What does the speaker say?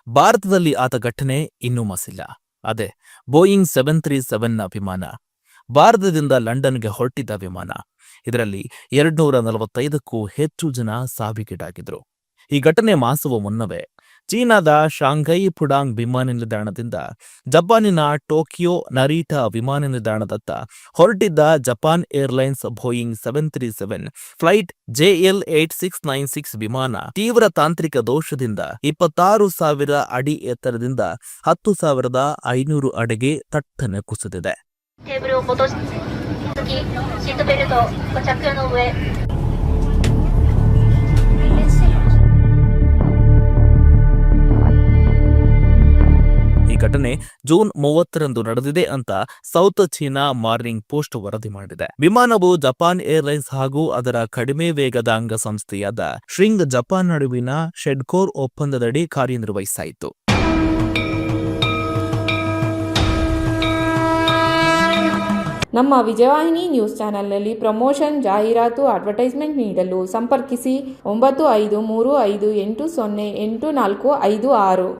ಭಾರತದಲ್ಲಿ ಆದ ಘಟನೆ ಇನ್ನೂ ಮಸಿಲ್ಲ. ಅದೇ ಬೋಯಿಂಗ್ 737ನ ವಿಮಾನ. ಭಾರತದಿಂದ ಲಂಡನ್ಗೆ ಹೊರಟಿದ್ದ ವಿಮಾನ. ಇದರಲ್ಲಿ 245ಕ್ಕೂ ಹೆಚ್ಚು ಜನ ಸಾವಿಗೀಡಾಗಿದ್ರು. ಈ ಘಟನೆ ಮಾಸುವ ಮುನ್ನವೇ ಚೀನಾದ ಶಾಂಘೈ ಪುಡಾಂಗ್ ವಿಮಾನ ನಿಲ್ದಾಣದಿಂದ ಜಪಾನಿನ ಟೋಕಿಯೋ ನರೀಟಾ ವಿಮಾನ ನಿಲ್ದಾಣದತ್ತ ಹೊರಟಿದ್ದ Japan airlines Boeing 737 flight JL8696 ವಿಮಾನ ತೀವ್ರ ತಾಂತ್ರಿಕ ದೋಷದಿಂದ 26,000 ಅಡಿ ಎತ್ತರದಿಂದ 10,500 ಅಡಿಗೆ ತಟ್ಟನೆ ಕುಸಿದಿದೆ. ಈ ಘಟನೆ ಜೂನ್ 30ರಂದು ನಡೆದಿದೆ ಅಂತ ಸೌತ್ ಚೀನಾ ಮಾರ್ನಿಂಗ್ ಪೋಸ್ಟ್ ವರದಿ ಮಾಡಿದೆ. ವಿಮಾನವು ಜಪಾನ್ ಏರ್ಲೈನ್ಸ್ ಹಾಗೂ ಅದರ ಕಡಿಮೆ ವೇಗದ ಅಂಗಸಂಸ್ಥೆಯಾದ ಶ್ರಿಂಗ್ ಜಪಾನ್ ನಡುವಿನ ಶೆಡ್ಕೋರ್ ಒಪ್ಪಂದದಡಿ ಕಾರ್ಯನಿರ್ವಹಿಸಾಯಿತು. ನಮ್ಮ ವಿಜಯವಾಹಿನಿ ನ್ಯೂಸ್ ಚಾನೆಲ್ನಲ್ಲಿ ಪ್ರಮೋಷನ್, ಜಾಹೀರಾತು, ಅಡ್ವರ್ಟೈಸ್ಮೆಂಟ್ ನೀಡಲು ಸಂಪರ್ಕಿಸಿ 9535808456.